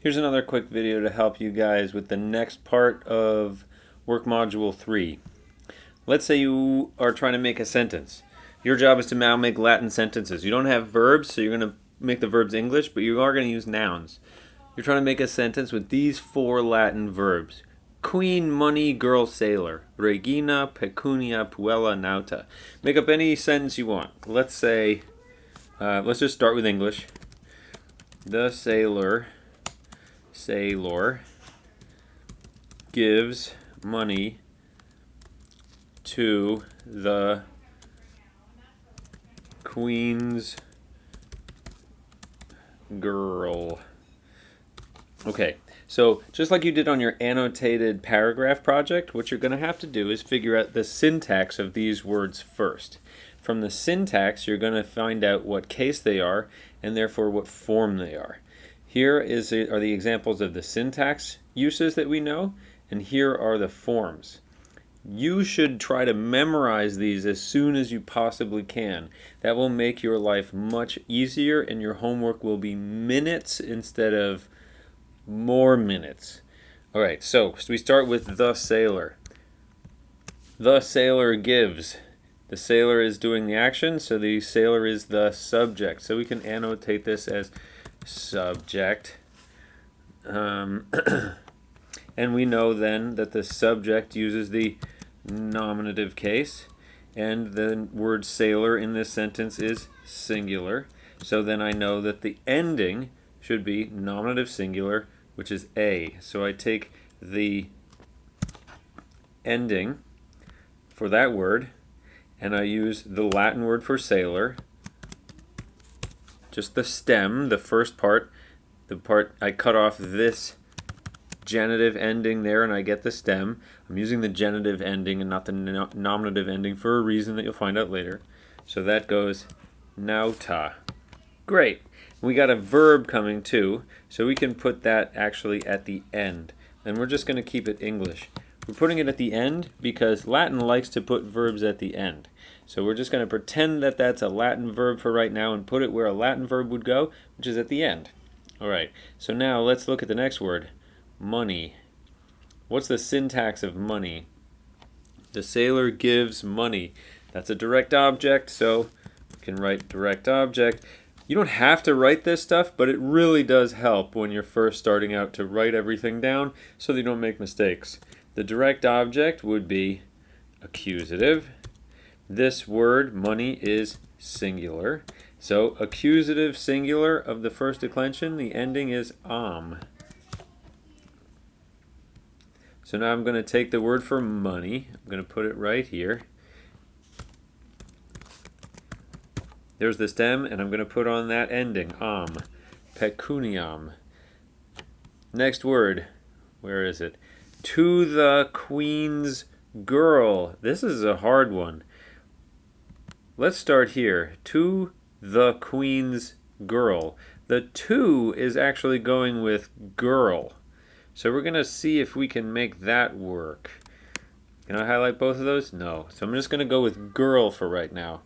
Here's another quick video to help you guys with the next part of Work Module 3. Let's say you are trying to make a sentence. Your job is to now make Latin sentences. You don't have verbs, so you're going to make the verbs English, but you are going to use nouns. You're trying to make a sentence with these 4 Latin verbs. Queen, money, girl, sailor. Regina, pecunia, puella, nauta. Make up any sentence you want. Let's say, let's just start with English. The sailor gives money to the queen's girl. Okay, so just like you did on your annotated paragraph project, what you're going to have to do is figure out the syntax of these words first. From the syntax, you're going to find out what case they are and therefore what form they are. Here are the examples of the syntax uses that we know, and here are the forms. You should try to memorize these as soon as you possibly can. That will make your life much easier, and your homework will be minutes instead of more minutes. All right, so we start with the sailor. The sailor gives. The sailor is doing the action, so the sailor is the subject. So we can annotate this as subject. And we know then that the subject uses the nominative case, and the word sailor in this sentence is singular. So then I know that the ending should be nominative singular, which is a. So I take the ending for that word, and I use the Latin word for sailor, just the stem, the first part, I cut off this genitive ending there and I get the stem. I'm using the genitive ending and not the nominative ending for a reason that you'll find out later. So that goes nauta. Great. We got a verb coming too, so we can put that actually at the end. And we're just going to keep it English. We're putting it at the end because Latin likes to put verbs at the end. So we're just going to pretend that that's a Latin verb for right now and put it where a Latin verb would go, which is at the end. All right, so now let's look at the next word, money. What's the syntax of money? The sailor gives money. That's a direct object, so you can write direct object. You don't have to write this stuff, but it really does help when you're first starting out to write everything down so that you don't make mistakes. The direct object would be accusative. This word, money, is singular. So accusative singular of the first declension, the ending is am. So now I'm going to take the word for money. I'm going to put it right here. There's the stem, and I'm going to put on that ending, am. Pecuniam. Next word, where is it? To the queen's girl. This is a hard one. Let's start here. To the queen's girl. The to is actually going with girl. So we're going to see if we can make that work. Can I highlight both of those? No. So I'm just going to go with girl for right now.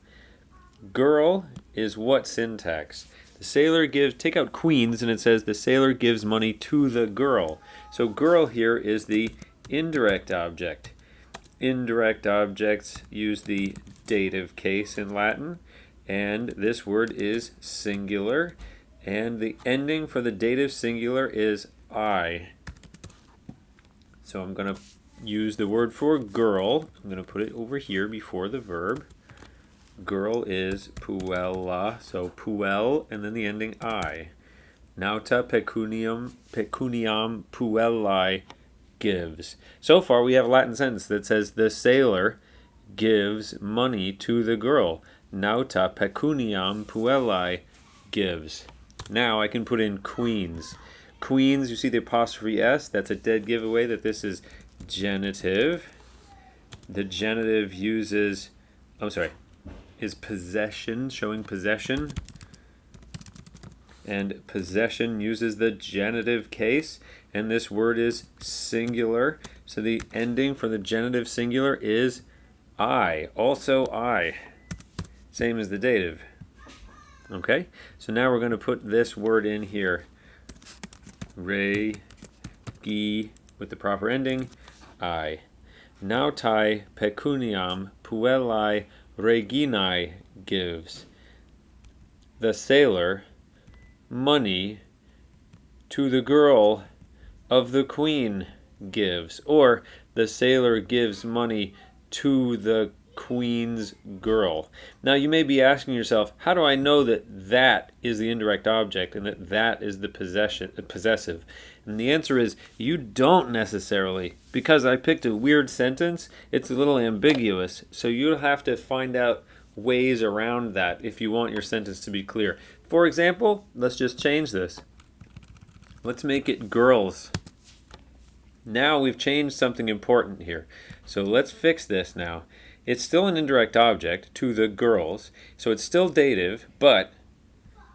Girl is what syntax? The sailor gives, take out queens, and it says the sailor gives money to the girl. So girl here is the indirect object. Indirect objects use the dative case in Latin, and this word is singular, and the ending for the dative singular is I. So I'm going to use the word for girl. I'm going to put it over here before the verb. Girl is puella, so puel, and then the ending I. Nauta pecuniam puellae gives. So far we have a Latin sentence that says the sailor gives money to the girl. Nauta pecuniam puellae gives. Now I can put in queens. Queens, you see the apostrophe S, that's a dead giveaway that this is genitive. The genitive uses, is possession, showing possession. And possession uses the genitive case, and this word is singular. So the ending for the genitive singular is I, also I. Same as the dative. Okay, so now we're going to put this word in here. Re, gi, with the proper ending, I. Nautai pecuniam puellae reginae gives. The sailor money to the girl of the queen gives. Or the sailor gives money to the queen's girl. Now you may be asking yourself, how do I know that that is the indirect object and that that is the possessive? And the answer is you don't necessarily. Because I picked a weird sentence, it's a little ambiguous, so you'll have to find out ways around that if you want your sentence to be clear. For example, let's just change this. Let's make it girls. Now we've changed something important here. So let's fix this now. It's still an indirect object, to the girls, so it's still dative, but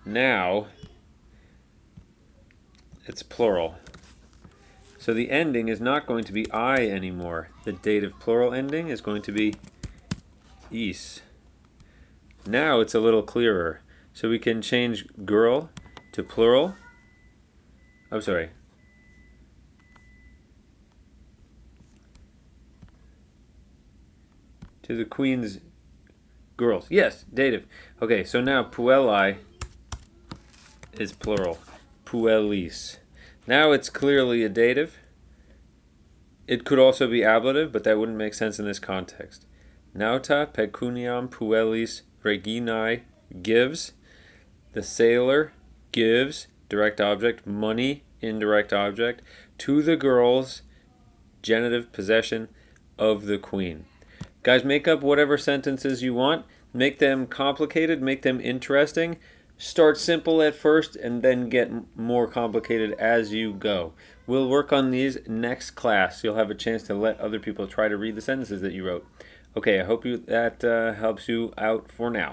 now it's plural. So the ending is not going to be I anymore. The dative plural ending is going to be is. Now it's a little clearer. So we can change girl to plural. I'm sorry. To the queen's girls. Yes, dative. Okay, so now puellae is plural. Puellis. Now it's clearly a dative. It could also be ablative, but that wouldn't make sense in this context. Nauta pecuniam puellis reginae gives. The sailor gives, direct object, money, indirect object, to the girls, genitive possession of the queen. Guys, make up whatever sentences you want. Make them complicated, make them interesting. Start simple at first and then get more complicated as you go. We'll work on these next class. You'll have a chance to let other people try to read the sentences that you wrote. Okay, I hope that helps you out for now.